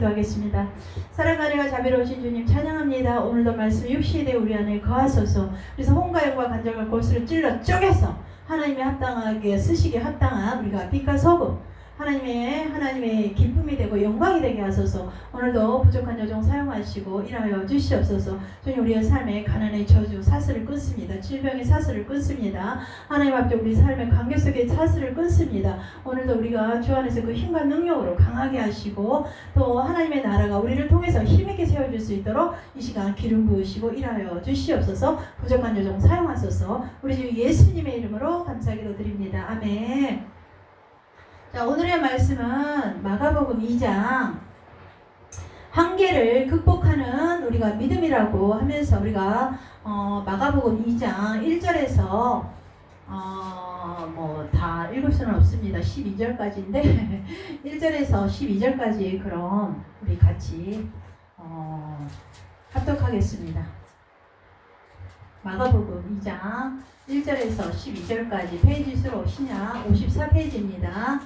기도하겠습니다. 사랑하리가 자비로우신 주님 찬양합니다. 오늘도 말씀 육시에 우리 안에 거하소서. 그래서 홍과 영과 간장과 골수를 찔러 쪼개서 하나님의 합당하게 쓰시기에 합당한 우리가 빛과 소금 하나님의 기쁨이 되고 영광이 되게 하소서. 오늘도 부족한 여정 사용하시고 일하여 주시옵소서. 주님 우리의 삶에 가난의 저주 사슬을 끊습니다. 질병의 사슬을 끊습니다. 하나님 앞에 우리 삶의 관계 속의 사슬을 끊습니다. 오늘도 우리가 주 안에서 그 힘과 능력으로 강하게 하시고 또 하나님의 나라가 우리를 통해서 힘있게 세워줄 수 있도록 이 시간 기름 부으시고 일하여 주시옵소서. 부족한 여정 사용하소서. 우리 주 예수님의 이름으로 감사기도 드립니다. 아멘. 자, 오늘의 말씀은 마가복음 2장 한계를 극복하는 우리가 믿음이라고 하면서 우리가 마가복음 2장 1절에서 뭐 다 읽을 수는 없습니다. 12절까지인데 1절에서 12절까지 그럼 우리 같이 합독하겠습니다. 마가복음 2장 1절에서 12절까지 페이지 수로 오시냐 54페이지입니다.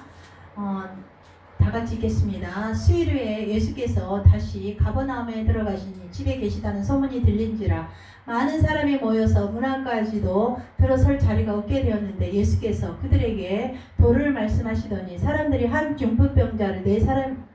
다 같이 읽겠습니다. 수일 후에 예수께서 다시 가버나움에 들어가시니 집에 계시다는 소문이 들린지라 많은 사람이 모여서 문 안까지도 들어설 자리가 없게 되었는데 예수께서 그들에게 도를 말씀하시더니 사람들이 한 중풍병자를 네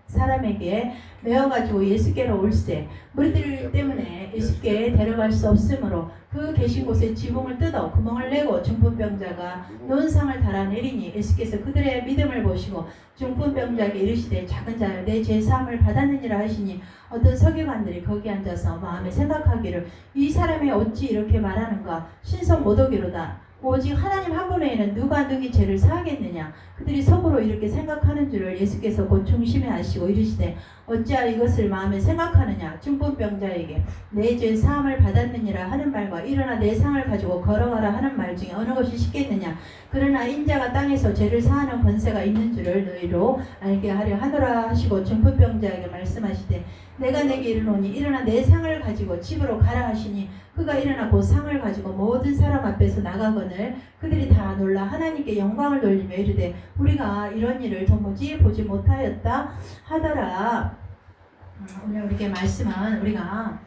사람에게 메어가지고 예수께로 올세 무리들 때문에 예수께 데려갈 수 없으므로 그 계신 곳에 지붕을 뜯어 구멍을 내고 중풍병자가 누운 상을 달아내리니 예수께서 그들의 믿음을 보시고 중풍병자에게 이르시되 작은 자여 내 죄사함을 받았느니라 하시니 어떤 서기관들이 거기 앉아서 마음에 생각하기를 이 사람이 어찌 이렇게 말하는가 신성 모독이로다 오직 하나님 한 분 외에는 누가 누구의 죄를 사하겠느냐. 그들이 속으로 이렇게 생각하는 줄을 예수께서 곧 중심에 하시고 이르시되 어찌하여 이것을 마음에 생각하느냐. 중풍병자에게 내 죄 사함을 받았느니라 하는 말과 일어나 내 상을 가지고 걸어가라 하는 말 중에 어느 것이 쉽겠느냐. 그러나 인자가 땅에서 죄를 사하는 권세가 있는 줄을 너희로 알게 하려 하노라 하시고 중풍병자에게 말씀하시되 내가 내게 이르노니 일어나 내 상을 가지고 집으로 가라 하시니 그가 일어나 곧 상을 가지고 모든 사람 앞에서 나가거늘 그들이 다 놀라 하나님께 영광을 돌리며 이르되 우리가 이런 일을 도무지 보지 못하였다 하더라. 오늘 우리에게 말씀은 우리가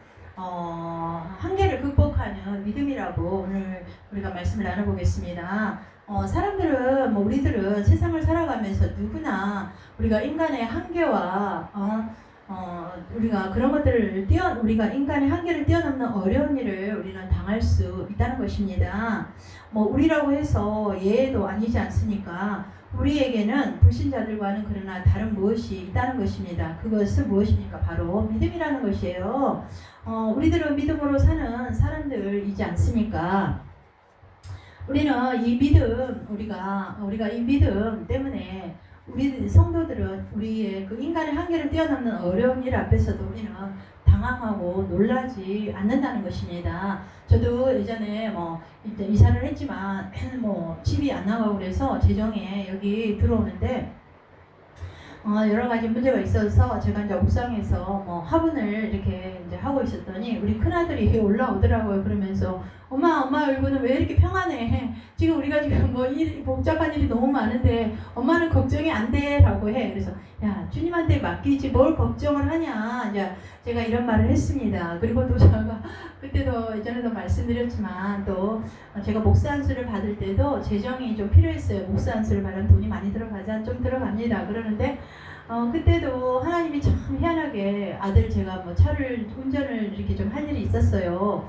한계를 극복하는 믿음이라고 오늘 우리가 말씀을 나눠보겠습니다. 사람들은 우리들은 세상을 살아가면서 누구나 우리가 인간의 한계와 우리가 그런 것들을 우리가 인간의 한계를 뛰어넘는 어려운 일을 우리는 당할 수 있다는 것입니다. 우리라고 해서 예도 아니지 않습니까? 우리에게는 불신자들과는 그러나 다른 무엇이 있다는 것입니다. 그것은 무엇입니까? 바로 믿음이라는 것이에요. 우리들은 믿음으로 사는 사람들이지 않습니까? 우리는 이 믿음, 우리가 이 믿음 때문에 우리 성도들은 우리의 그 인간의 한계를 뛰어넘는 어려운 일 앞에서도 우리는 당황하고 놀라지 않는다는 것입니다. 저도 예전에 이제 이사를 했지만 집이 안 나가고 그래서 재정에 여기 들어오는데 여러 가지 문제가 있어서 제가 이제 옥상에서 화분을 이렇게 이제 하고 있었더니 우리 큰아들이 올라오더라고요. 그러면서 엄마 얼굴은 왜 이렇게 평안해? 지금 우리가 지금 복잡한 일이 너무 많은데 엄마는 걱정이 안 돼 라고 해. 그래서 야 주님한테 맡기지 뭘 걱정을 하냐. 이제 제가 이런 말을 했습니다. 그리고 또 제가 그때도 예전에도 말씀드렸지만 또 제가 목사 안수를 받을 때도 재정이 좀 필요했어요. 목사 안수를 받으면 돈이 많이 들어가자 좀 들어갑니다. 그러는데 그때도 하나님이 참 희한하게 아들 제가 차를 운전을 이렇게 좀 할 일이 있었어요.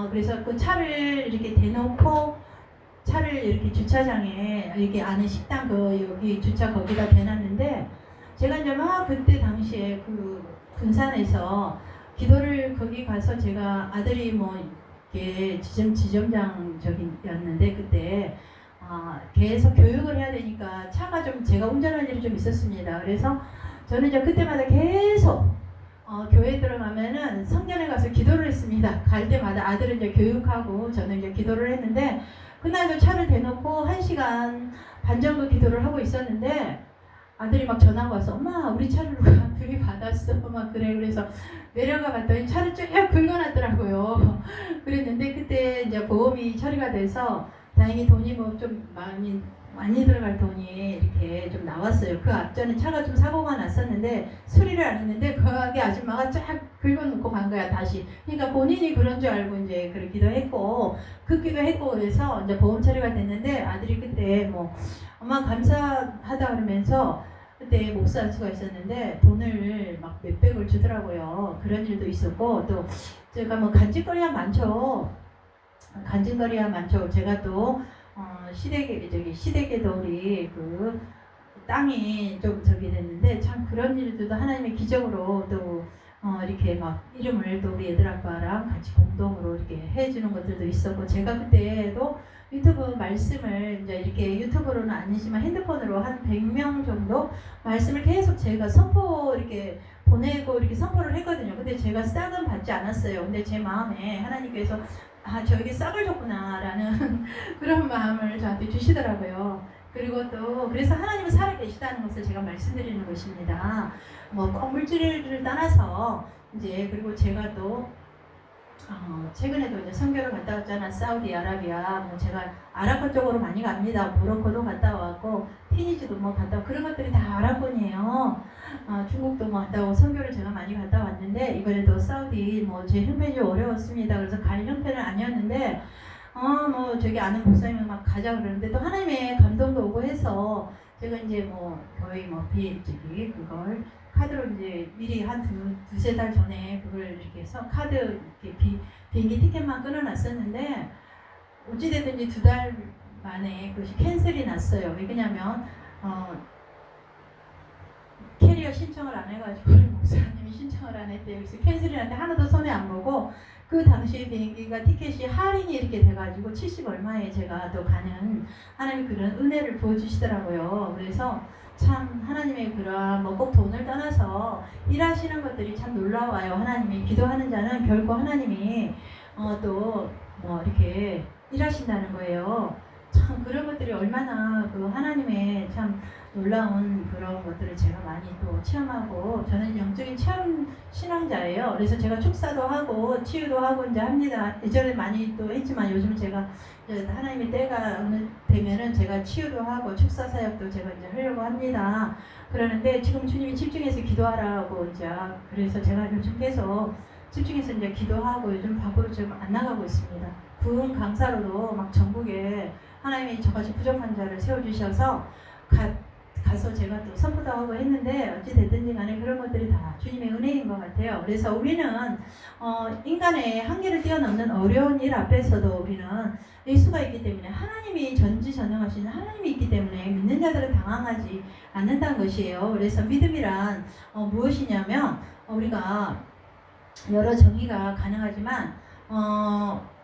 그래서 그 차를 이렇게 대놓고 차를 이렇게 주차장에 여기 안에 식당 여기 주차 거기다 대놨는데 제가 이제 그때 당시에 그 군산에서 기도를 거기 가서 제가 아들이 이게 지점장적이었는데 그때 계속 교육을 해야 되니까 차가 좀 제가 운전할 일이 좀 있었습니다. 그래서 저는 이제 그때마다 계속 교회 들어가면은 성전에 가서 기도를 했습니다. 갈 때마다 아들을 이제 교육하고 저는 이제 기도를 했는데 그날도 차를 대놓고 1시간 반 정도 기도를 하고 있었는데 아들이 막 전화가 와서 엄마 우리 차를 누가 들이받았어 그래. 그래서 내려가 봤더니 차를 쭉 긁어놨더라고요. 그랬는데 그때 이제 보험이 처리가 돼서 다행히 돈이 좀 많이 많이 들어갈 돈이 이렇게 좀 나왔어요. 그 앞전에 차가 좀 사고가 났었는데 수리를 안 했는데 그 가게 아줌마가 쫙 긁어놓고 간 거야 다시. 그러니까 본인이 그런 줄 알고 이제 그러기도 했고 긋기도 했고 그래서 이제 보험 처리가 됐는데 아들이 그때 뭐 엄마 감사하다 그러면서 그때 못 살 수가 있었는데 돈을 막 몇백을 주더라고요. 그런 일도 있었고 또 제가 뭐 간직거리가 많죠. 간직거리가 많죠. 제가 또 시댁에도 우리 그 땅이 좀 저기 됐는데 참 그런 일들도 하나님의 기적으로 또 이렇게 막 이름을 또 우리 애들 아빠랑 같이 공동으로 이렇게 해주는 것들도 있었고 제가 그때도 유튜브 말씀을 이제 이렇게 유튜브로는 아니지만 핸드폰으로 한 100명 정도 말씀을 계속 제가 선포 이렇게 보내고 이렇게 선포를 했거든요. 근데 제가 싹은 받지 않았어요. 근데 제 마음에 하나님께서 저에게 싹을 줬구나라는 그런 마음을 저한테 주시더라고요. 그리고 또 그래서 하나님은 살아계시다는 것을 제가 말씀드리는 것입니다. 뭐 꼭 물질을 떠나서 이제 그리고 제가 또 최근에도 이제 선교를 갔다 왔잖아. 사우디아라비아 뭐 제가 아랍권 쪽으로 많이 갑니다. 모로코도 갔다 왔고 티니지도 뭐 갔다 왔고 그런 것들이 다 아랍권이에요. 중국도 뭐 갔다 오고 선교를 제가 많이 갔다 왔는데 이번에도 사우디 뭐 제 형편이 어려웠습니다. 그래서 갈 형편은 아니었는데 뭐 저기 아는 목사님은 막 가자 그러는데 또 하나님의 감동도 오고 해서 제가 이제 뭐 거의 뭐 그걸 카드로 이제 미리 한 두세 달 전에 그걸 이렇게 해서 카드 이렇게 비행기 티켓만 끊어놨었는데 어찌됐든지 2달 만에 그것이 캔슬이 났어요. 왜냐면 캐리어 신청을 안 해가지고 우리 목사님이 신청을 안 했대요. 그래서 캔슬이 났는데 하나도 손에 안 보고 그 당시에 비행기가 티켓이 할인이 이렇게 돼가지고 70 얼마에 제가 또 가는 하나님이 그런 은혜를 부어주시더라고요. 그래서 참 하나님의 그런 뭐 꼭 돈을 떠나서 일하시는 것들이 참 놀라워요. 하나님이 기도하는 자는 결코 하나님이 또 뭐 이렇게 일하신다는 거예요. 참 그런 것들이 얼마나 그 하나님의 참 놀라운 그런 것들을 제가 많이 또 체험하고 저는 영적인 체험 신앙자예요. 그래서 제가 축사도 하고 치유도 하고 이제 합니다. 예전에 많이 또 했지만 요즘 제가 이제 하나님의 때가 되면은 제가 치유도 하고 축사 사역도 제가 이제 하려고 합니다. 그러는데 지금 주님이 집중해서 기도하라고 이제 그래서 제가 요즘 계속 집중해서 이제 기도하고 요즘 밖으로 지금 안 나가고 있습니다. 부흥 강사로도 막 전국에 하나님이 저같이 부족한 자를 세워주셔서 가서 제가 또 선포도 하고 했는데 어찌됐든지 간에 그런 것들이 다 주님의 은혜인 것 같아요. 그래서 우리는 인간의 한계를 뛰어넘는 어려운 일 앞에서도 우리는 예수가 있기 때문에 하나님이 전지전능하신 하나님이 있기 때문에 믿는 자들은 당황하지 않는다는 것이에요. 그래서 믿음이란 무엇이냐면 우리가 여러 정의가 가능하지만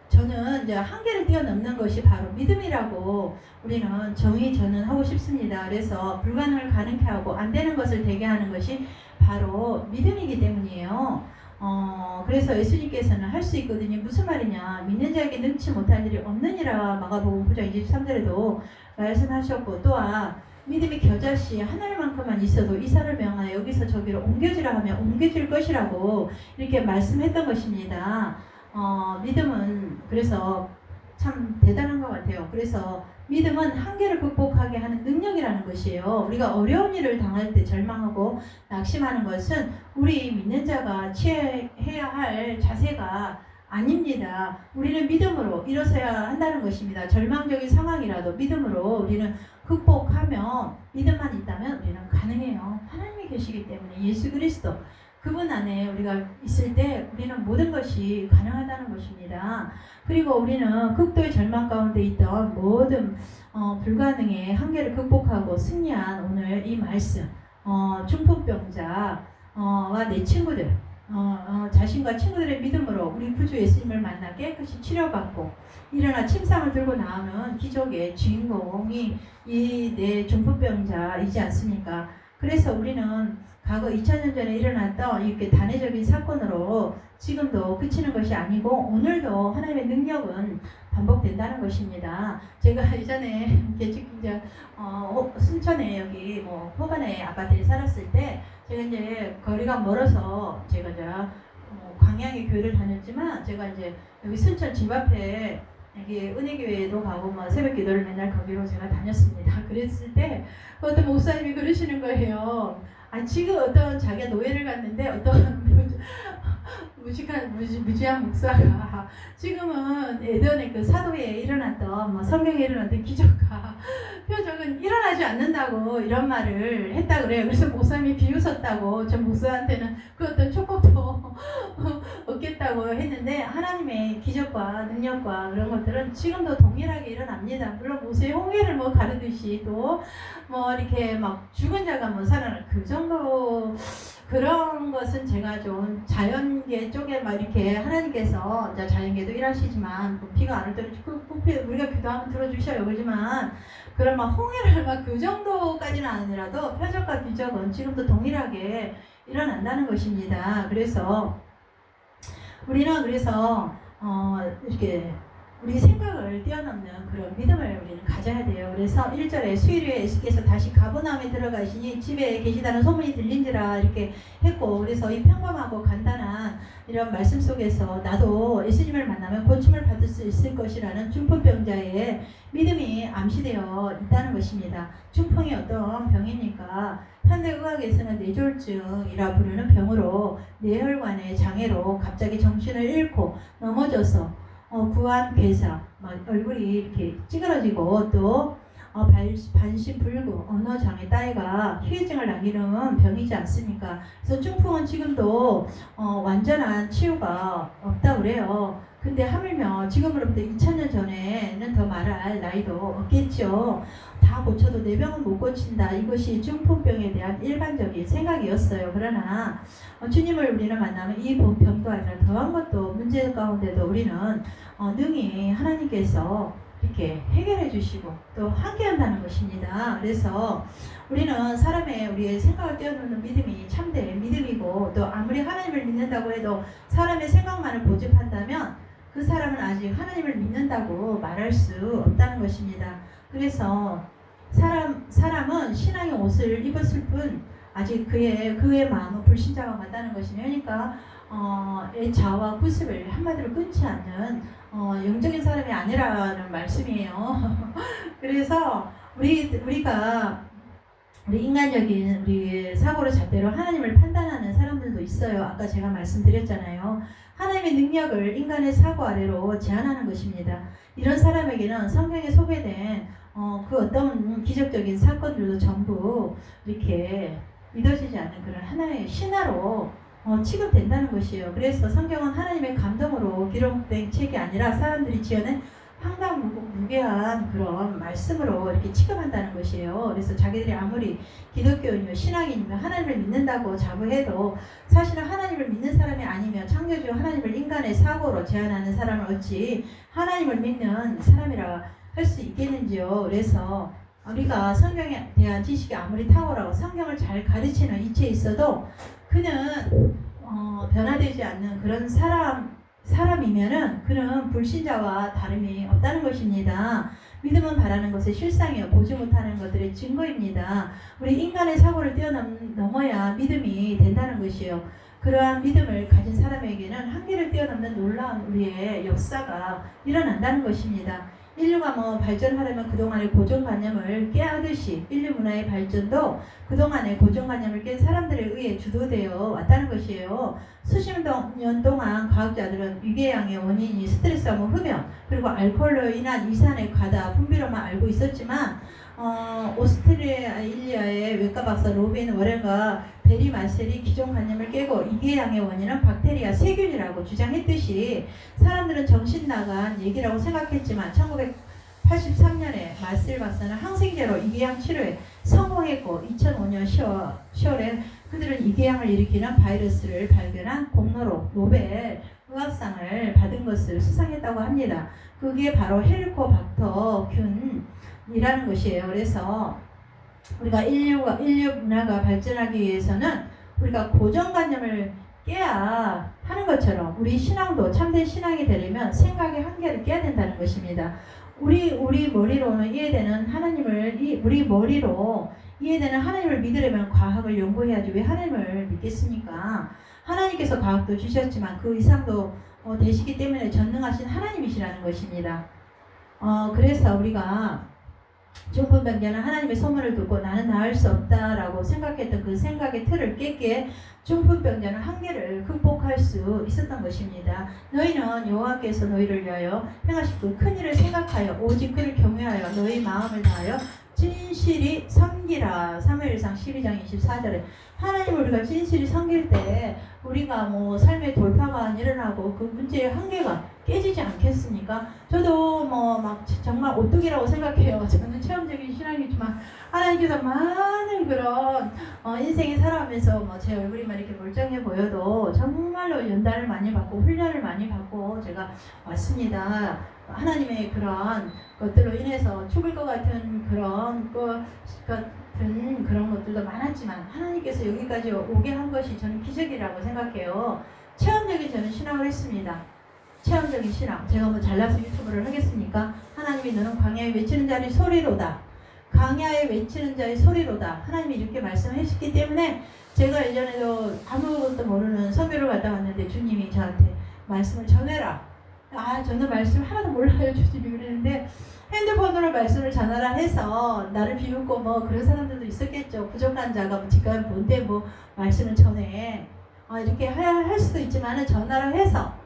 저는 이제 한계를 뛰어넘는 것이 바로 믿음이라고 우리는 저는 하고 싶습니다. 그래서 불가능을 가능케 하고 안 되는 것을 되게 하는 것이 바로 믿음이기 때문이에요. 그래서 예수님께서는 할 수 있거든요. 무슨 말이냐? 믿는 자에게 능치 못할 일이 없느니라 마가복음 9장 23절에도 말씀하셨고 또한 믿음이 겨자씨 하늘만큼만 있어도 이사를 명하여 여기서 저기로 옮겨지라 하면 옮겨질 것이라고 이렇게 말씀했던 것입니다. 믿음은 그래서 참 대단한 것 같아요. 그래서 믿음은 한계를 극복하게 하는 능력이라는 것이에요. 우리가 어려운 일을 당할 때 절망하고 낙심하는 것은 우리 믿는 자가 취해야 할 자세가 아닙니다. 우리는 믿음으로 일어서야 한다는 것입니다. 절망적인 상황이라도 믿음으로 우리는 극복하며 믿음만 있다면 우리는 가능해요. 하나님이 계시기 때문에 예수 그리스도 그분 안에 우리가 있을 때 우리는 모든 것이 가능하다는 것입니다. 그리고 우리는 극도의 절망 가운데 있던 모든 불가능의 한계를 극복하고 승리한 오늘 이 말씀 중풍병자와 내 친구들 자신과 친구들의 믿음으로 우리 구주 예수님을 만나 깨끗이 치료받고 일어나 침상을 들고 나오는 기적의 주인공이 이 내 중풍병자이지 않습니까? 그래서 우리는 과거 2000년 전에 일어났던 이렇게 단회적인 사건으로 지금도 그치는 것이 아니고 오늘도 하나님의 능력은 반복된다는 것입니다. 제가 예전에 개척기자 순천에 여기 뭐 호반에 아파트에 살았을 때 제가 이제 거리가 멀어서 제가 광양의 교회를 다녔지만 제가 이제 여기 순천 집 앞에 이게 은혜교회도 가고 뭐 새벽 기도를 맨날 거기로 제가 다녔습니다. 그랬을 때 어떤 목사님이 그러시는 거예요. 아, 지금 어떤 자기가 노예를 갔는데 어떤 무지한 목사가 지금은 예전에 그 사도에 일어났던 뭐 성경에 일어났던 기적과 표적은 일어나지 않는다고 이런 말을 했다 그래요. 그래서 목사님이 비웃었다고 전 목사한테는 그 어떤 축복도 얻겠다고 했는데 하나님의 기적과 능력과 그런 것들은 지금도 동일하게 일어납니다. 물론 모세의 홍해를 뭐 가르듯이 또 뭐 이렇게 막 죽은 자가 뭐 살아나 그 정도 그런 것은 제가 좀 자연계 쪽에 막 이렇게 하나님께서 이제 자연계도 일하시지만 뭐 비가 안 올 때는 우리가 기도하면 들어주셔요. 그러지만 그런 막 홍해를 막 그 정도까지는 아니라도 표적과 기적은 지금도 동일하게 일어난다는 것입니다. 그래서 우리는 이렇게 우리 생각을 뛰어넘는 그런 믿음을 우리는 가져야 돼요. 그래서 1절에 수일후에 예수께서 다시 가버나움에 들어가시니 집에 계시다는 소문이 들린지라 이렇게 했고, 그래서 이 평범하고 간단한 이런 말씀 속에서 나도 예수님을 만나면 고침을 받을 수 있을 것이라는 중풍병자의 믿음이 암시되어 있다는 것입니다. 중풍이 어떤 병입니까? 현대의학에서는 뇌졸중이라 부르는 병으로 뇌혈관의 장애로 갑자기 정신을 잃고 넘어져서 구안 괴사, 막 얼굴이 이렇게 찌그러지고 또 반신불구, 언어장애 따위가 후유증을 남기는 병이지 않습니까? 그래서 중풍은 지금도 완전한 치유가 없다고 그래요. 근데 하물며 지금으로부터 2000년 전에는 더 말할 나이도 없겠죠. 다 고쳐도 내 병은 못 고친다. 이것이 중풍병에 대한 일반적인 생각이었어요. 그러나 주님을 우리는 만나면 이 병도 아니라 더한 것도 문제 가운데도 우리는 능히 하나님께서 이렇게 해결해 주시고 또 함께 한다는 것입니다. 그래서 우리는 우리의 생각을 뛰어넘는 믿음이 참된 믿음이고, 또 아무리 하나님을 믿는다고 해도 사람의 생각만을 고집한다면 그 사람은 아직 하나님을 믿는다고 말할 수 없다는 것입니다. 그래서 사람은 신앙의 옷을 입었을 뿐 아직 그의 마음은 불신자가 간다는 것이며, 그러니까 자와 구습을 한마디로 끊지 않는 영적인 사람이 아니라는 말씀이에요. 그래서 우리가 우리 인간적인 우리 사고로 잣대로 하나님을 판단하는 사람들도 있어요. 아까 제가 말씀드렸잖아요. 하나님의 능력을 인간의 사고 아래로 제한하는 것입니다. 이런 사람에게는 성경에 소개된 그 어떤 기적적인 사건들도 전부 이렇게 믿어지지 않는 그런 하나의 신화로 취급된다는 것이에요. 그래서 성경은 하나님의 감동으로 기록된 책이 아니라 사람들이 지어낸 황당무계한 그런 말씀으로 이렇게 취급한다는 것이에요. 그래서 자기들이 아무리 기독교인이며 신앙인이며 하나님을 믿는다고 자부해도 사실은 하나님을 믿는 사람이 아니면 창조주 하나님을 인간의 사고로 제한하는 사람을 어찌 하나님을 믿는 사람이라 할 수 있겠는지요. 그래서 우리가 성경에 대한 지식이 아무리 탁월하고 성경을 잘 가르치는 이치에 있어도 그는 변화되지 않는 그런 사람이면은 그는 불신자와 다름이 없다는 것입니다. 믿음은 바라는 것의 실상이요 보지 못하는 것들의 증거입니다. 우리 인간의 사고를 뛰어넘어야 믿음이 된다는 것이요. 그러한 믿음을 가진 사람에게는 한계를 뛰어넘는 놀라운 우리의 역사가 일어난다는 것입니다. 인류가 발전하려면 그동안의 고정관념을 깨야 하듯이 인류 문화의 발전도 그동안의 고정관념을 깬 사람들에 의해 주도되어 왔다는 것이에요. 수십 년 동안 과학자들은 위궤양의 원인이 스트레스와 흡연 그리고 알코올로 인한 이산의 과다 분비로만 알고 있었지만 오스트레일리아의 외과 박사 로빈 워렌과 베리 마셀이 기존 관념을 깨고 위궤양의 원인은 박테리아 세균이라고 주장했듯이 사람들은 정신 나간 얘기라고 생각했지만 1983년에 마셀 박사는 항생제로 위궤양 치료에 성공했고 2005년 10월에 그들은 위궤양을 일으키는 바이러스를 발견한 공로로 노벨 의학상을 받은 것을 수상했다고 합니다. 그게 바로 헬리코박터 균이라는 것이에요. 그래서 우리가 인류 문화가 발전하기 위해서는 우리가 고정관념을 깨야 하는 것처럼 우리 신앙도 참된 신앙이 되려면 생각의 한계를 깨야 된다는 것입니다. 우리 머리로는 이해되는 우리 머리로 이해되는 하나님을 믿으려면 과학을 연구해야지 왜 하나님을 믿겠습니까? 하나님께서 과학도 주셨지만 그 이상도 되시기 때문에 전능하신 하나님이시라는 것입니다. 그래서 우리가 중풍병자는 하나님의 소문을 듣고 나는 나을 수 없다라고 생각했던 그 생각의 틀을 깼기에 중풍병자는 한계를 극복할 수 있었던 것입니다. 너희는 여호와께서 너희를 위하여 행하실 그 큰 일을 생각하여 오직 그를 경외하여 너희 마음을 다하여 진실이 섬기라. 사무엘상 12장 24절에 하나님을 우리가 진실이 섬길 때 우리가 뭐 삶의 돌파가 일어나고 그 문제의 한계가 깨지지 않겠습니까? 저도 뭐 막 정말 오뚜기라고 생각해요. 저는 체험적인 신앙이지만 하나님께서 많은 그런 인생을 살아가면서 뭐 제 얼굴이만 이렇게 멀쩡해 보여도 정말로 연단을 많이 받고 훈련을 많이 받고 제가 왔습니다. 하나님의 그런 것들로 인해서 죽을 것 같은 그런 그런 것들도 많았지만 하나님께서 여기까지 오게 한 것이 저는 기적이라고 생각해요. 체험적인 저는 신앙을 했습니다. 체험적인 신앙. 제가 뭐 잘나서 유튜브를 하겠습니까? 하나님이 너는 광야에 외치는 자의 소리로다. 광야에 외치는 자의 소리로다. 하나님이 이렇게 말씀하셨기 때문에 제가 예전에도 아무것도 모르는 선교를 갔다 왔는데 주님이 저한테 말씀을 전해라. 저는 말씀 하나도 몰라요. 주님이 그랬는데 핸드폰으로 말씀을 전하라 해서 나를 비웃고 뭐 그런 사람들도 있었겠죠. 부족한 자가 지금 뭔데 뭐 말씀을 전해. 이렇게 할 수도 있지만은 전화를 해서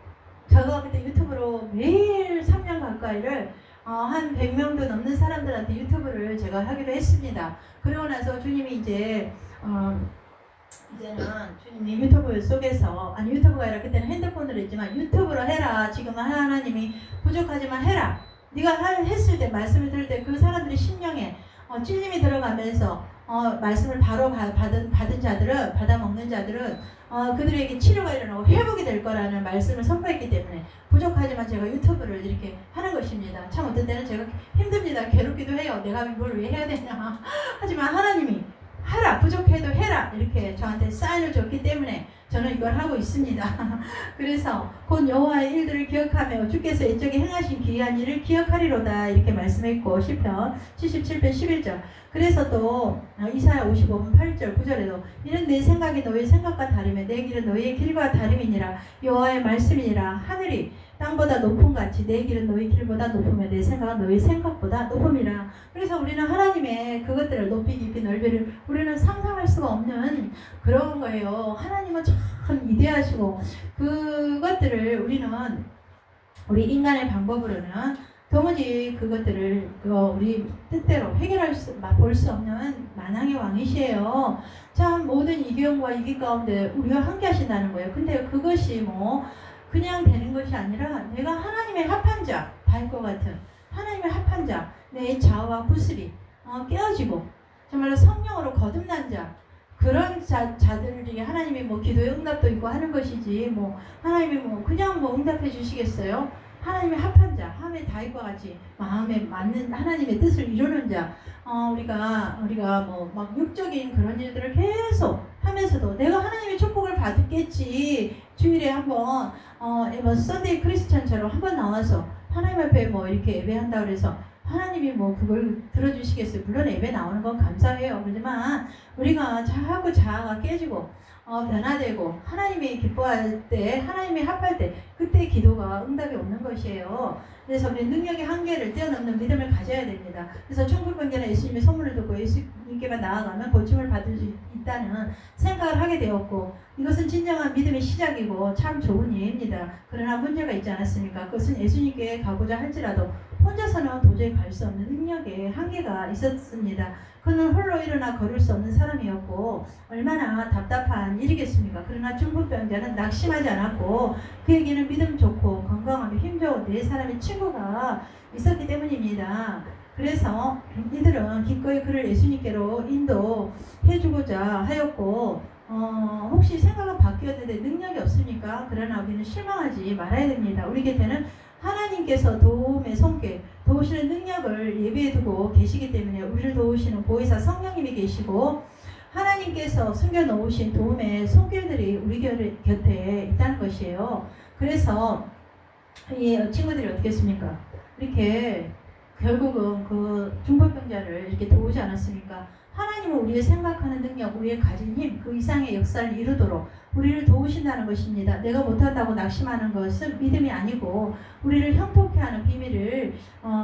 제가 그때 유튜브로 매일 3년 가까이를 한 100명도 넘는 사람들한테 유튜브를 제가 하기로 했습니다. 그러고 나서 주님이 이제는 주님이 유튜브 속에서 유튜브가 아니라 그때는 핸드폰으로 했지만 유튜브로 해라. 지금 하나님이 부족하지만 해라. 네가 했을 때 말씀을 들을 때 그 사람들의 심령에 찔림이 들어가면서 말씀을 바로 받은 자들은 받아 먹는 자들은 그들에게 치료가 일어나고 회복이 될 거라는 말씀을 선포했기 때문에 부족하지만 제가 유튜브를 이렇게 하는 것입니다. 참 어떤 때는 제가 힘듭니다. 괴롭기도 해요. 내가 이걸 왜 해야 되냐. 하지만 하나님이 하라, 부족해도 해라 이렇게 저한테 사인을 줬기 때문에 저는 이걸 하고 있습니다. 그래서 곧 여호와의 일들을 기억하며 주께서 옛적에 행하신 기이한 일을 기억하리로다 이렇게 말씀했고 시편 77편 11절. 그래서 또 이사야 55편 8절 9절에도 이는 내 생각이 너의 생각과 다르며 내 길은 너희의 길과 다름이니라. 여호와의 말씀이니라. 하늘이 땅보다 높음같이 내 길은 너희 길보다 높으며 내 생각은 너희 생각보다 높음이라. 그래서 우리는 하나님의 그것들을 높이 깊이 넓이를 우리는 상상할 수가 없는 그런 거예요. 하나님은 참 이대하시고 그것들을 우리 인간의 방법으로는 도무지 그것들을 우리 뜻대로 볼 수 없는 만왕의 왕이시에요. 참 모든 이경과 이기 가운데 우리와 함께 하신다는 거예요. 근데 그것이 뭐 그냥 되는 것이 아니라 내가 하나님의 합한 자, 바울과 같은 하나님의 합한 자, 내 자아와 구슬이 깨어지고 정말로 성령으로 거듭난 자, 그런 자들이 하나님이 뭐 기도의 응답도 있고 하는 것이지 뭐 하나님이 뭐 그냥 뭐 응답해 주시겠어요? 하나님의 합한 자, 함의 다윗과 같이 마음에 맞는 하나님의 뜻을 이루는 자, 우리가 뭐 막 육적인 그런 일들을 계속 하면서도 내가 하나님의 축복을 받겠지. 주일에 한번 뭐 썬데이 크리스천처럼 한번 나와서 하나님 앞에 뭐 이렇게 예배한다 그래서 하나님이 뭐 그걸 들어주시겠어요? 물론 예배 나오는 건 감사해요. 그렇지만 우리가 자꾸 자아가 깨지고 변화되고 하나님이 기뻐할 때 하나님이 합할 때 그때 기도가 응답이 없는 것이에요. 그래서 우리 능력의 한계를 뛰어넘는 믿음을 가져야 됩니다. 그래서 중풍병자는 예수님의 선물을 듣고 예수님께만 나아가면 고침을 받을 수 있다는 생각을 하게 되었고 이것은 진정한 믿음의 시작이고 참 좋은 예입니다. 그러나 문제가 있지 않았습니까? 그것은 예수님께 가고자 할지라도 혼자서는 도저히 갈 수 없는 능력의 한계가 있었습니다. 그는 홀로 일어나 걸을 수 없는 사람이었고 얼마나 답답한 일이겠습니까? 그러나 중풍병자는 낙심하지 않았고 그에게는 믿음 좋고 건강하며 힘 좋은 네 사람의 친구가 있었기 때문입니다. 그래서 이들은 기꺼이 그를 예수님께로 인도해주고자 하였고 혹시 생각은 바뀌었는데 능력이 없으니까 그러나 우리는 실망하지 말아야 됩니다. 우리 곁에는 하나님께서 도움의 손길, 도우시는 능력을 예비해 두고 계시기 때문에 우리를 도우시는 보혜사 성령님이 계시고 하나님께서 숨겨 놓으신 도움의 손길들이 우리 곁에 있다는 것이에요. 그래서 이 친구들이 어떻게 했습니까? 이렇게 결국은 그 중풍병자를 이렇게 도우지 않았습니까? 하나님은 우리의 생각하는 능력, 우리의 가진 힘, 그 이상의 역사를 이루도록 우리를 도우신다는 것입니다. 내가 못한다고 낙심하는 것은 믿음이 아니고 우리를 형통케 행복해 하는 비밀을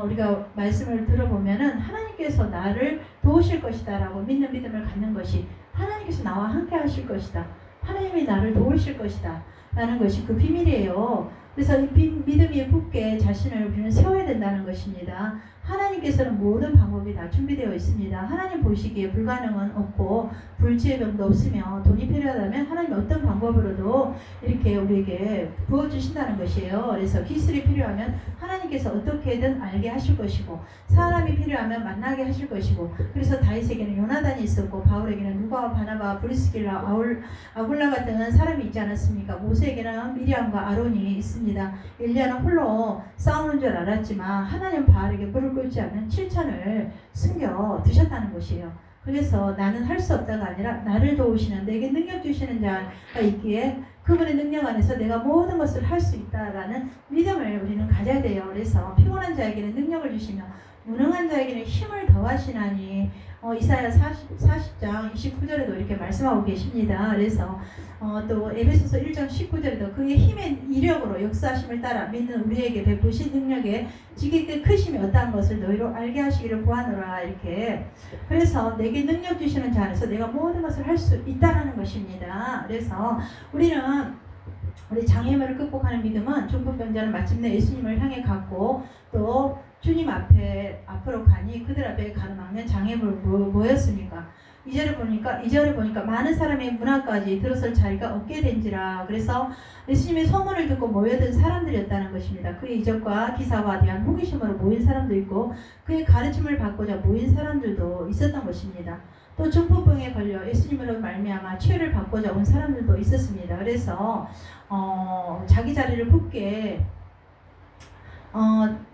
우리가 말씀을 들어보면은 하나님께서 나를 도우실 것이다 라고 믿는 믿음을 갖는 것이, 하나님께서 나와 함께 하실 것이다, 하나님이 나를 도우실 것이다 라는 것이 그 비밀이에요. 그래서 이 믿음이 굳게 자신을 우리는 세워야 된다는 것입니다. 하나님께서는 모든 방법이 다 준비되어 있습니다. 하나님 보시기에 불가능은 없고 불치의 병도 없으며 돈이 필요하다면 하나님 어떤 방법으로도 이렇게 우리에게 부어주신다는 것이에요. 그래서 기술이 필요하면 하나님께서 어떻게든 알게 하실 것이고, 사람이 필요하면 만나게 하실 것이고, 그래서 다윗에게는 요나단이 있었고 바울에게는 누가와 바나바, 브리스길라, 아굴라 같은 사람이 있지 않았습니까? 모세에게는 미리암과 아론이 있습니다. 엘리야는 홀로 싸우는 줄 알았지만 하나님 바알에게 물을 끓지 않은 7천을 숨겨 두셨다는 것이에요. 그래서 나는 할 수 없다가 아니라 나를 도우시는, 내게 능력 주시는 자가 있기에 그분의 능력 안에서 내가 모든 것을 할 수 있다라는 믿음을 우리는 가져야 돼요. 그래서 피곤한 자에게는 능력을 주시며 무능한 자에게는 힘을 더하시나니 이사야 40장 29절에도 이렇게 말씀하고 계십니다. 그래서 또 에베소서 1장 19절에도 그의 힘의 이력으로 역사하심을 따라 믿는 우리에게 베푸신 능력에 지극히 크심이 어떠한 것을 너희로 알게 하시기를 구하노라. 이렇게, 그래서 내게 능력 주시는 자 안에서 내가 모든 것을 할 수 있다는 것입니다. 그래서 우리 장애물을 극복하는 믿음은 중풍병자는 마침내 예수님을 향해 갔고 또 주님 앞으로 가니 그들 앞에 가로막는 장애물 뭐였습니까? 2절에 보니까 많은 사람의 문 앞까지 들어설 자리가 없게 된지라. 그래서 예수님의 소문을 듣고 모여든 사람들이었다는 것입니다. 그의 이적과 기사와 대한 호기심으로 모인 사람도 있고 그의 가르침을 받고자 모인 사람들도 있었던 것입니다. 또 중풍병에 걸려 예수님으로 말미암아 치유를 받고자 온 사람들도 있었습니다. 그래서 자기 자리를 굳게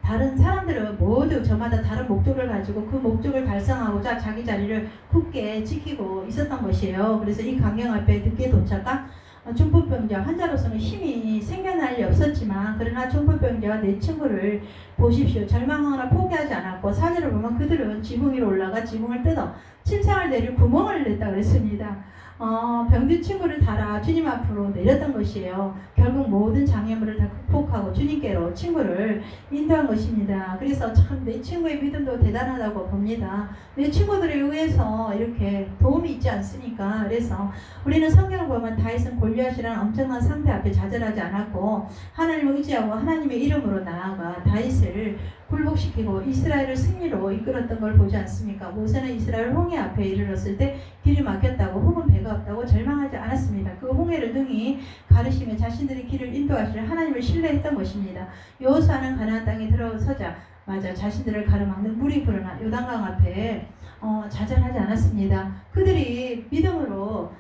다른 사람들은 모두 저마다 다른 목적을 가지고 그 목적을 달성하고자 자기 자리를 굳게 지키고 있었던 것이에요. 그래서 이 강경 앞에 늦게 도착한 중풍병자 환자로서는 힘이 생겨날 리 없었지만, 그러나 중풍병자와 내 친구를 보십시오. 절망하거나 포기하지 않았고, 사절을 보면 그들은 지붕 위로 올라가 지붕을 뜯어 침상을 내릴 구멍을 냈다 그랬습니다. 병든 친구를 달아 주님 앞으로 내렸던 것이에요. 결국 모든 장애물을 다 극복하고 주님께로 친구를 인도한 것입니다. 그래서 참 내 친구의 믿음도 대단하다고 봅니다. 내 친구들에 의해서 이렇게 도움이 있지 않습니까? 그래서 우리는 성경을 보면 다윗은 골리앗이라는 엄청난 상대 앞에 좌절하지 않았고 하나님을 의지하고 하나님의 이름으로 나아가 다윗을 굴복시키고 이스라엘을 승리로 이끌었던 걸 보지 않습니까? 모세는 이스라엘 홍해 앞에 이르렀을 때 길이 막혔다고 혹은 배가 없다고 절망하지 않았습니다. 그 홍해를 능히 가르시며 자신들의 길을 인도하실 하나님을 신뢰했던 것입니다. 여호수아는 가나안 땅에 들어서자마자 자신들을 가로막는 물이 불어나 요단강 앞에 좌절하지 않았습니다. 그들이 믿음으로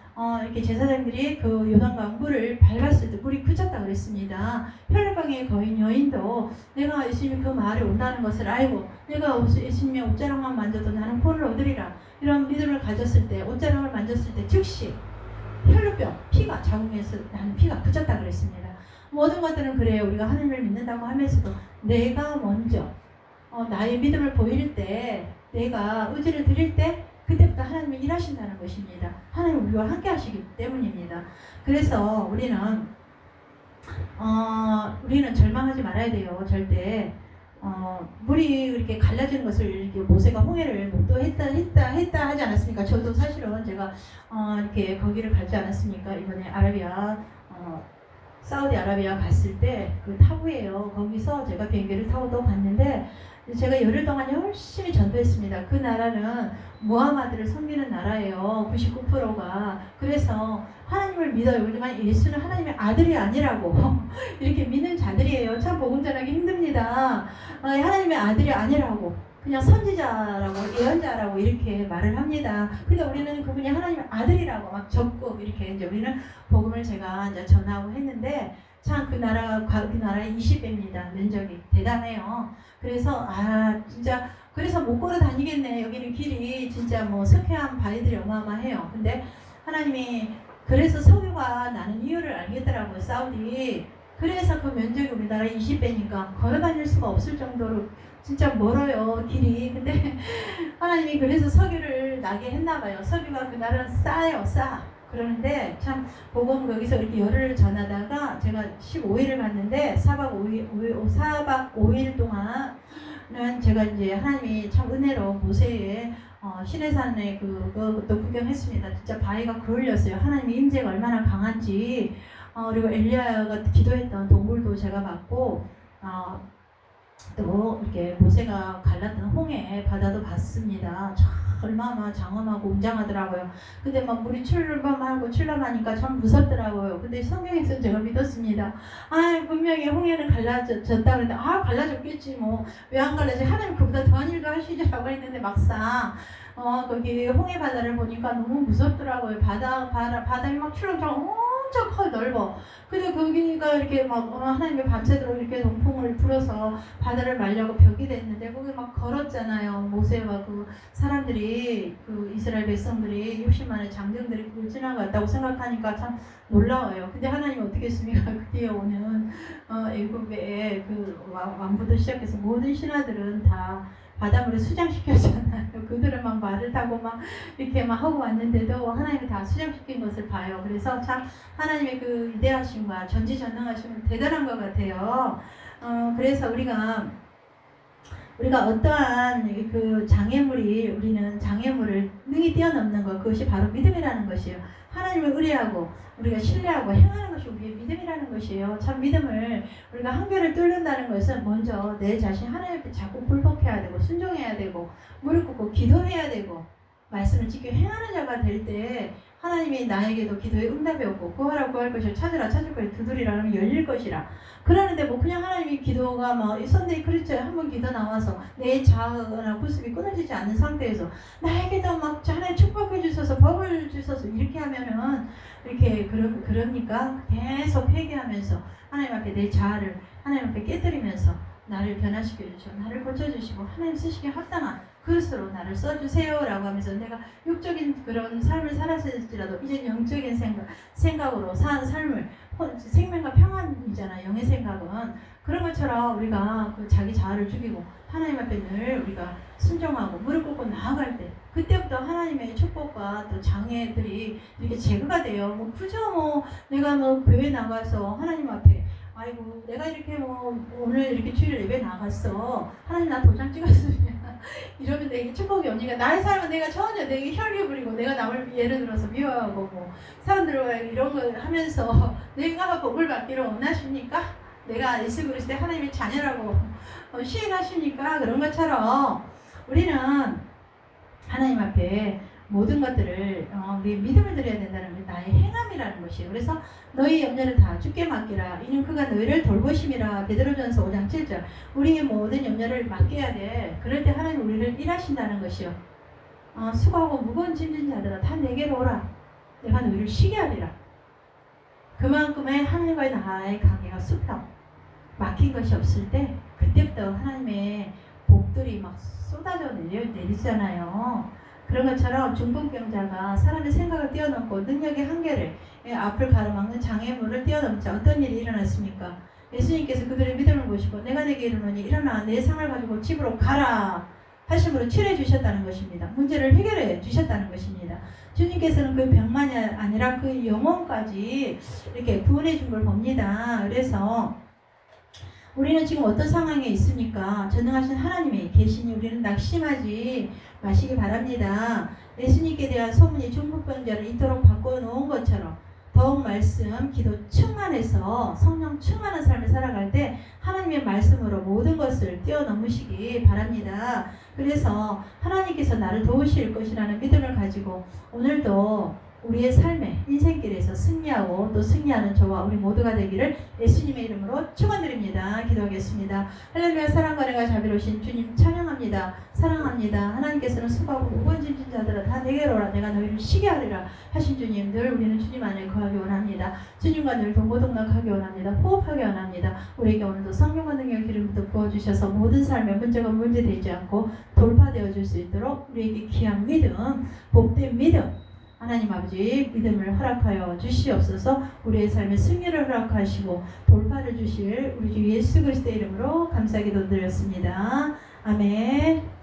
이렇게 제사장들이 그 요단강 물을 밟았을 때 물이 그쳤다 그랬습니다. 혈관의 거인 여인도 내가 예수님이 그 마을에 온다는 것을 알고 내가 예수님의 옷자락만 만져도 나는 구원을 얻으리라, 이런 믿음을 가졌을 때, 옷자락을 만졌을 때 즉시 혈루병, 피가 자궁에서 나는 피가 그쳤다 그랬습니다. 모든 것들은 그래요. 우리가 하나님을 믿는다고 하면서도 내가 먼저 나의 믿음을 보일 때, 내가 의지를 드릴 때 그때부터 하나님이 일하신다는 것입니다. 하나님 우리와 함께 하시기 때문입니다. 그래서 우리는 절망하지 말아야 돼요. 절대 물이 이렇게 갈라지는 것을 이렇게 모세가 홍해를 목도했다 하지 않았습니까? 저도 사실은 제가 이렇게 거기를 가지 않았습니까? 이번에 사우디아라비아 갔을 때 그 타부예요. 거기서 제가 비행기를 타고 또 갔는데 제가 열흘 동안 열심히 전도했습니다. 그 나라는 무하마드를 섬기는 나라예요. 99%가. 그래서 하나님을 믿어요. 그러지만 예수는 하나님의 아들이 아니라고 이렇게 믿는 자들이에요. 참 복음 전하기 힘듭니다. 하나님의 아들이 아니라고, 그냥 선지자라고 예언자라고 이렇게 말을 합니다. 근데 우리는 그분이 하나님의 아들이라고 막 적고 이렇게 이제 우리는 복음을 제가 이제 전하고 했는데, 참 그 나라의 20배입니다. 면적이 대단해요. 그래서 진짜 그래서 못 걸어 다니겠네. 여기는 길이 진짜 뭐 석회암 바위들이 어마어마해요. 근데 하나님이 그래서 석유가 나는 이유를 알겠더라고요. 사우디. 그래서 그 면적이 우리나라 20배니까 걸어 다닐 수가 없을 정도로 진짜 멀어요, 길이. 근데 하나님이 그래서 석유를 나게 했나봐요. 석유가 그 나라는 싸요, 싸. 그러는데 참 복음 거기서 이렇게 열흘을 전하다가 제가 15일을 갔는데 4박 5일 동안은 제가 이제 하나님이 참 은혜로 모세의 시내산에 그것도 구경했습니다. 진짜 바위가 그을렸어요. 하나님의 임재가 얼마나 강한지. 그리고 엘리야가 기도했던 동굴도 제가 봤고, 또 이렇게 모세가 갈랐던 홍해 바다도 봤습니다. 참 얼마나 장엄하고 웅장하더라고요. 근데 막 물이 출렁하니까 참 무섭더라고요. 근데 성경에서 제가 믿었습니다. 분명히 홍해는 갈라졌다 그랬는데 갈라졌겠지 뭐 왜 안 갈라지? 하나님 그보다 더한 일도 하시죠라고 했는데 막상 거기 홍해 바다를 보니까 너무 무섭더라고요. 바다에 막 출렁출렁 엄청 커 넓어. 근데 거기가 이렇게 막 하나님의 밤새도록 이렇게 동풍을 불어서 바다를 말려고 벽이 됐는데 거기 막 걸었잖아요. 모세와 그 사람들이 그 이스라엘 백성들이 60만의 장정들이 그걸 지나갔다고 생각하니까 참 놀라워요. 근데 하나님 어떻게 했습니까? 그 뒤에 오는 애굽의 그 왕부터 시작해서 모든 신하들은 다 바닷물에 수장시켰잖아요. 그들은 막 말을 타고 막 이렇게 막 하고 왔는데도 하나님이 다 수장시킨 것을 봐요. 그래서 참 하나님의 그 위대하심과 전지전능하심은 대단한 것 같아요. 그래서 우리가 어떠한 그 우리는 장애물을 능히 뛰어넘는 것, 그것이 바로 믿음이라는 것이에요. 하나님을 의뢰하고 우리가 신뢰하고 행하는 것이 우리의 믿음이라는 것이에요. 참 믿음을 우리가 한계를 뚫는다는 것은 먼저 내 자신 하나님 앞에 자꾸 굴복해야 되고 순종해야 되고 무릎 꿇고 기도해야 되고 말씀을 지켜 행하는 자가 될 때 하나님이 나에게도 기도의 응답이 없고 구하라 구할 것이라 찾으라 찾을 것이라 두드리라 하면 열릴 것이라. 그러는데 뭐 그냥 하나님이 기도가 이 선데이 크리스천에 한번 기도 나와서 내 자아나 구습이 끊어지지 않는 상태에서 나에게도 막 하나님 축복해 주셔서 법을 주셔서 이렇게 하면은 이렇게 그러니까 계속 회개하면서 하나님 앞에 내 자아를 하나님 앞에 깨뜨리면서 나를 변화시켜 주시고 나를 고쳐주시고 하나님 쓰시기에 합당한 그릇으로 나를 써주세요 라고 하면서 내가 육적인 그런 삶을 살았을지라도 이제 영적인 생각으로 사는 삶을 생명과 평안이잖아. 영의 생각은 그런 것처럼 우리가 그 자기 자아를 죽이고 하나님 앞에 늘 우리가 순종하고 무릎 꿇고 나아갈 때 그때부터 하나님의 축복과 또 장애들이 이렇게 제거가 돼요. 그저 내가 교회 나가서 하나님 앞에 아이고 내가 이렇게 오늘 이렇게 주일 예배 나갔어. 하나님 나 도장 찍었으면 이러면 내게 축복이 옵니까? 나의 삶은 내가 전혀 내게 혈기 부리고 내가 남을 예를 들어서 미워하고 사람들과 이런 거 하면서 내가 복을 받기를 원하십니까? 내가 예수 그리스도의 하나님의 자녀라고 시인하십니까? 그런 것처럼 우리는 하나님 앞에 모든 것들을 우리 믿음을 드려야 된다는 게 나의 행함이라는 것이에요. 그래서 너희 염려를 다 주께 맡기라. 이는 그가 너희를 돌보심이라. 베드로전서 5장 7절. 우리의 모든 염려를 맡겨야 돼. 그럴 때 하나님 우리를 일하신다는 것이요. 수고하고 무거운 짐진 자들아 다 내게로 오라. 내가 너희를 쉬게 하리라. 그만큼의 하나님과의 나의 관계가 수평. 막힌 것이 없을 때 그때부터 하나님의 복들이 막 쏟아져 내리잖아요. 그런 것처럼 중풍병자가 사람의 생각을 뛰어넘고 능력의 한계를 앞을 가로막는 장애물을 뛰어넘자 어떤 일이 일어났습니까? 예수님께서 그들의 믿음을 보시고 내가 내게 이르노니 일어나 내 상을 가지고 집으로 가라 하심으로 치료해 주셨다는 것입니다. 문제를 해결해 주셨다는 것입니다. 주님께서는 그 병만이 아니라 그 영혼까지 이렇게 구원해 준 걸 봅니다. 그래서 우리는 지금 어떤 상황에 있습니까? 전능하신 하나님이 계시니 우리는 낙심하지 마시기 바랍니다. 예수님께 대한 소문이 중풍병자를 이토록 바꿔놓은 것처럼 더욱 말씀, 기도 충만해서 성령 충만한 삶을 살아갈 때 하나님의 말씀으로 모든 것을 뛰어넘으시기 바랍니다. 그래서 하나님께서 나를 도우실 것이라는 믿음을 가지고 오늘도 우리의 삶의 인생길에서 승리하고 또 승리하는 저와 우리 모두가 되기를 예수님의 이름으로 축원드립니다. 기도하겠습니다. 할렐루야. 사랑과 은혜가 자비로우신 주님 찬양합니다. 사랑합니다. 하나님께서는 수고하고 무거운 짐진 자들아 다 내게로 오라. 내가 너희를 쉬게 하리라 하신 주님, 늘 우리는 주님 안에 거하기 원합니다. 주님과 늘 동고동락하기 원합니다. 호흡하기 원합니다. 우리에게 오늘도 성령과 능력의 기름부터 부어주셔서 모든 삶의 문제가 문제되지 않고 돌파되어 줄 수 있도록 우리에게 귀한 믿음, 복된 믿음, 하나님 아버지 믿음을 허락하여 주시옵소서. 우리의 삶의 승리를 허락하시고 돌파를 주실 우리 주 예수 그리스도의 이름으로 감사기도 드렸습니다. 아멘.